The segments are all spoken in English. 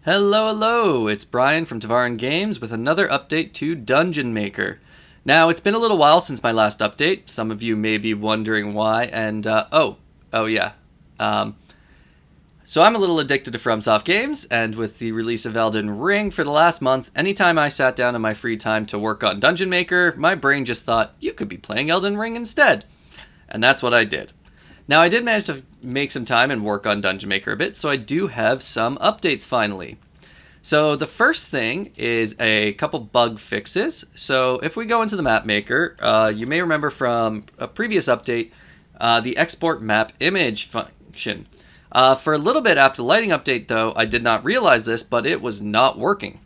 Hello, hello! It's Brian from Tavaran Games with another update to Dungeon Maker. Now, it's been a little while since my last update. Some of you may be wondering why, and yeah. Um, so I'm a little addicted to FromSoft games, and with the release of Elden Ring for the last month, anytime I sat down in my free time to work on Dungeon Maker, my brain just thought, you could be playing Elden Ring instead. And that's what I did. Now, I did manage to make some time and work on Dungeon Maker a bit, so I do have some updates finally. So the first thing is a couple bug fixes. So if we go into the map maker, you may remember from a previous update, the export map image function. For a little bit after the lighting update, though, I did not realize this, but it was not working.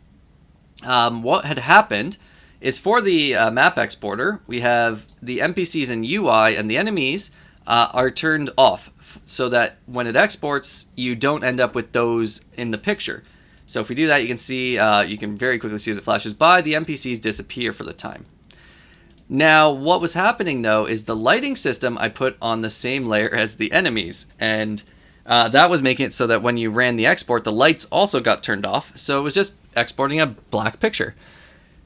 What had happened is for the map exporter, we have the NPCs and UI and the enemies are turned off so that when it exports, you don't end up with those in the picture. So if we do that, you can see, you can very quickly see as it flashes by, the NPCs disappear for the time. Now, what was happening though is the lighting system I put on the same layer as the enemies, and that was making it so that when you ran the export, the lights also got turned off, so it was just exporting a black picture.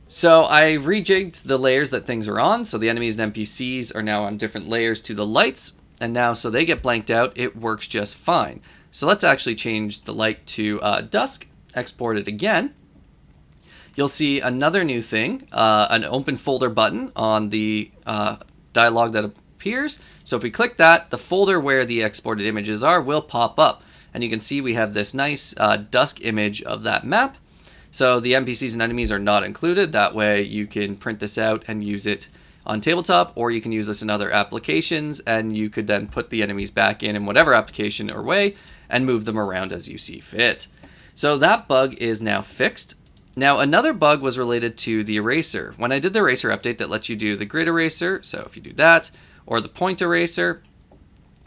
So I rejigged the layers that things are on, so the enemies and NPCs are now on different layers to the lights, and now so they get blanked out, it works just fine. So let's actually change the light to dusk, export it again. You'll see another new thing, an open folder button on the dialog that appears. So if we click that, the folder where the exported images are will pop up. And you can see we have this nice dusk image of that map. So the NPCs and enemies are not included. That way you can print this out and use it on tabletop, or you can use this in other applications, and you could then put the enemies back in whatever application or way and move them around as you see fit. So that bug is now fixed. Now another bug was related to the eraser. When I did the eraser update that lets you do the grid eraser, so if you do that, or the point eraser,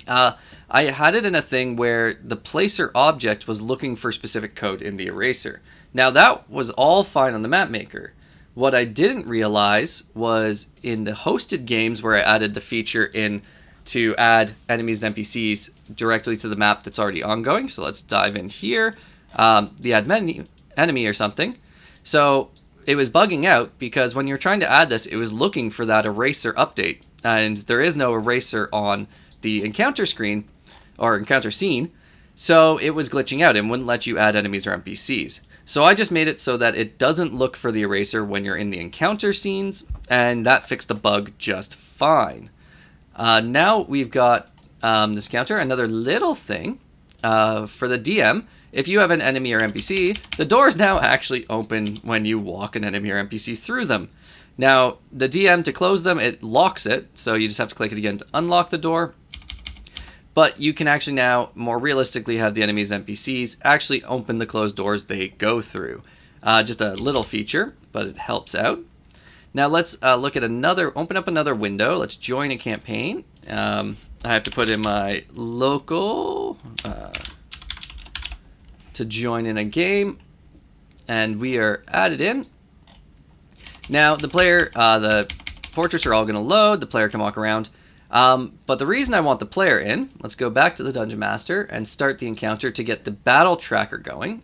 I had it in a thing where the placer object was looking for specific code in the eraser. Now that was all fine on the map maker. What I didn't realize was in the hosted games where I added the feature in to add enemies and NPCs directly to the map that's already ongoing. So let's dive in here. The add enemy or something. So it was bugging out because when you're trying to add this, it was looking for that eraser update. And there is no eraser on the encounter screen or encounter scene. So it was glitching out and wouldn't let you add enemies or NPCs. So I just made it so that it doesn't look for the eraser when you're in the encounter scenes, and that fixed the bug just fine. Now we've got this counter, another little thing for the DM. If you have an enemy or NPC, the doors now actually open when you walk an enemy or NPC through them. Now, the DM, to close them, it locks it, so you just have to click it again to unlock the door. But you can actually now more realistically have the enemies and NPCs actually open the closed doors they go through. Just a little feature, but it helps out. Now let's look at open up another window. Let's join a campaign. I have to put in my local to join in a game, and we are added in. Now the player, the portraits are all going to load. The player can walk around. But the reason I want the player in, let's go back to the Dungeon Master and start the encounter to get the battle tracker going.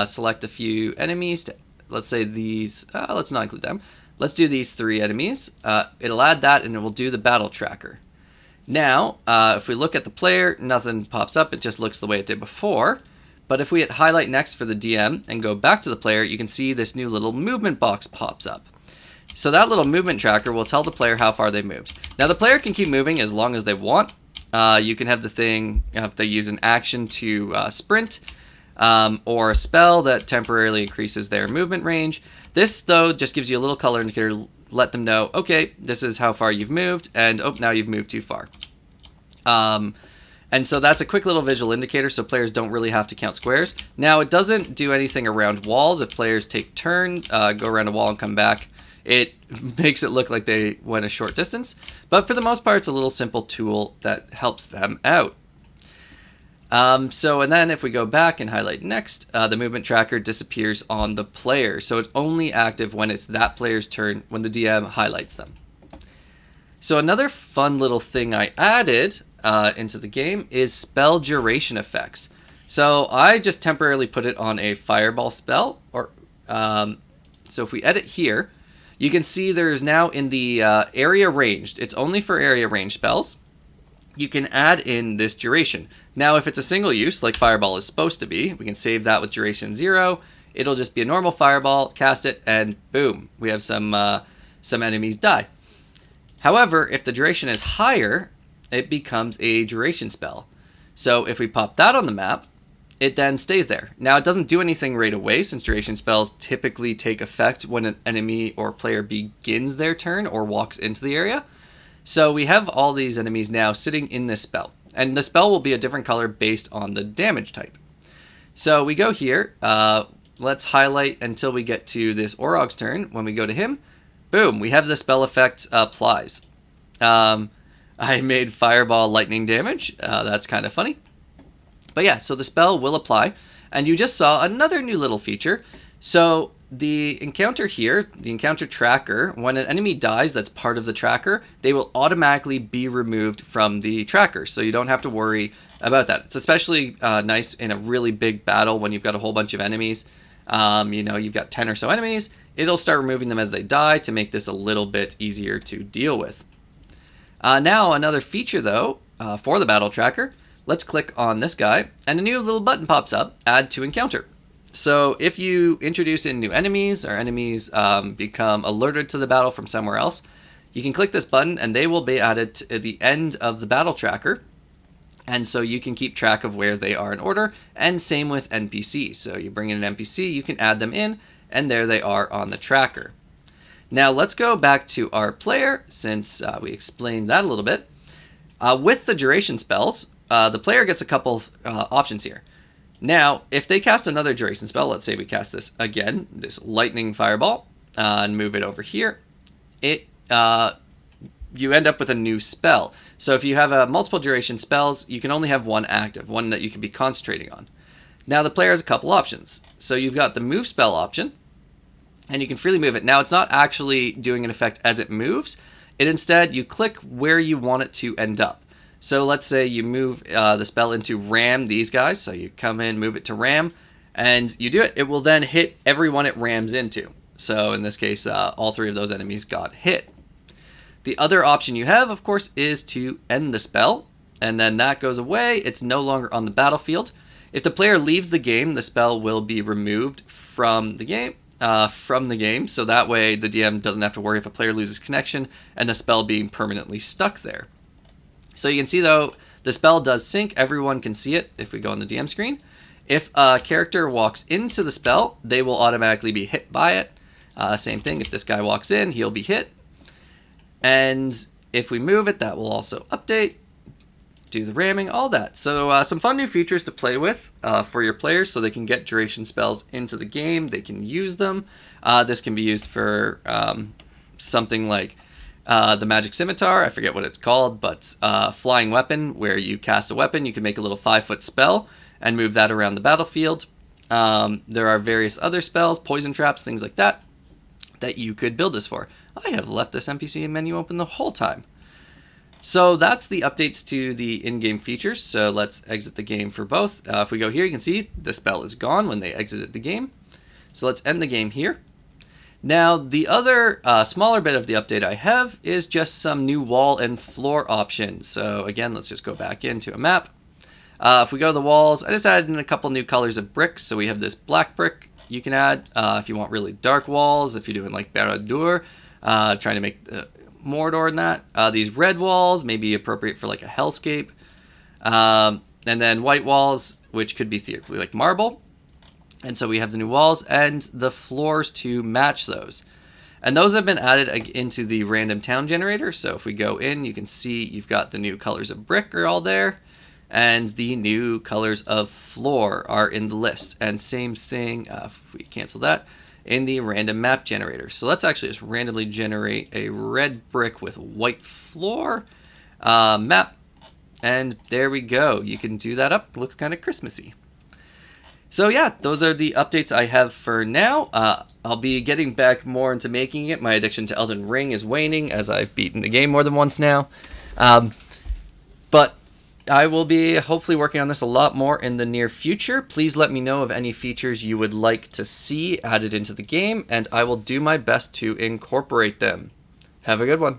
Select a few enemies. Let's say these, let's not include them. Let's do these 3 enemies. It'll add that and it will do the battle tracker. Now, if we look at the player, nothing pops up. It just looks the way it did before. But if we hit highlight next for the DM and go back to the player, you can see this new little movement box pops up. So that little movement tracker will tell the player how far they moved. Now the player can keep moving as long as they want. You can have the thing, if they use an action to sprint, or a spell that temporarily increases their movement range. This though just gives you a little color indicator to let them know, okay, this is how far you've moved, and oh, now you've moved too far. And so that's a quick little visual indicator so players don't really have to count squares. Now it doesn't do anything around walls. If players take turns, go around a wall and come back, it makes it look like they went a short distance. But for the most part, it's a little simple tool that helps them out. And then if we go back and highlight next, the movement tracker disappears on the player. So it's only active when it's that player's turn when the DM highlights them. So another fun little thing I added into the game is spell duration effects. So I just temporarily put it on a fireball spell. So if we edit here, you can see there's now in the area ranged. It's only for area range spells. You can add in this duration. Now, if it's a single use, like Fireball is supposed to be, we can save that with duration 0. It'll just be a normal Fireball, cast it, and boom, we have some enemies die. However, if the duration is higher, it becomes a duration spell. So if we pop that on the map, it then stays there. Now, it doesn't do anything right away, since duration spells typically take effect when an enemy or player begins their turn or walks into the area. So we have all these enemies now sitting in this spell. And the spell will be a different color based on the damage type. So we go here. Let's highlight until we get to this Orog's turn. When we go to him, boom, we have the spell effect applies. I made Fireball lightning damage. That's kind of funny. But yeah, so the spell will apply. And you just saw another new little feature. So the encounter here, the encounter tracker, when an enemy dies that's part of the tracker, they will automatically be removed from the tracker. So you don't have to worry about that. It's especially nice in a really big battle when you've got a whole bunch of enemies. You've got 10 or so enemies. It'll start removing them as they die to make this a little bit easier to deal with. Now, another feature, though, for the battle tracker. Let's click on this guy, and a new little button pops up, Add to Encounter. So if you introduce in new enemies, or enemies become alerted to the battle from somewhere else, you can click this button, and they will be added to the end of the battle tracker. And so you can keep track of where they are in order, and same with NPCs. So you bring in an NPC, you can add them in, and there they are on the tracker. Now let's go back to our player, since we explained that a little bit. With the duration spells, the player gets a couple options here. Now, if they cast another duration spell, let's say we cast this again, this lightning fireball, and move it over here, you end up with a new spell. So if you have multiple duration spells, you can only have one active, one that you can be concentrating on. Now the player has a couple options. So you've got the move spell option, and you can freely move it. Now it's not actually doing an effect as it moves. Instead, you click where you want it to end up. So let's say you move the spell into ram these guys. So you come in, move it to ram, and you do it. It will then hit everyone it rams into. So in this case, all 3 of those enemies got hit. The other option you have, of course, is to end the spell, and then that goes away. It's no longer on the battlefield. If the player leaves the game, the spell will be removed from the game. So that way the DM doesn't have to worry if a player loses connection and the spell being permanently stuck there. So you can see, though, the spell does sync. Everyone can see it if we go on the DM screen. If a character walks into the spell, they will automatically be hit by it. Same thing, if this guy walks in, he'll be hit. And if we move it, that will also update, do the ramming, all that. So some fun new features to play with for your players so they can get duration spells into the game. They can use them. This can be used for something like the Magic Scimitar. I forget what it's called, but Flying Weapon, where you cast a weapon, you can make a little 5-foot spell and move that around the battlefield. There are various other spells, poison traps, things like that you could build this for. I have left this NPC menu open the whole time. So that's the updates to the in-game features. So let's exit the game for both. If we go here, you can see the spell is gone when they exited the game. So let's end the game here. Now, the other smaller bit of the update I have is just some new wall and floor options. So again, let's just go back into a map. If we go to the walls, I just added in a couple new colors of bricks. So we have this black brick you can add if you want really dark walls, if you're doing like Barad-dûr, trying to make Mordor and that. These red walls may be appropriate for like a hellscape. And then white walls, which could be theoretically like marble. And so we have the new walls and the floors to match those. And those have been added into the random town generator. So if we go in, you can see you've got the new colors of brick are all there. And the new colors of floor are in the list. And same thing, if we cancel that, in the random map generator. So let's actually just randomly generate a red brick with white floor map. And there we go. You can do that up. It looks kind of Christmassy. So yeah, those are the updates I have for now. I'll be getting back more into making it. My addiction to Elden Ring is waning as I've beaten the game more than once now. But I will be hopefully working on this a lot more in the near future. Please let me know of any features you would like to see added into the game, and I will do my best to incorporate them. Have a good one.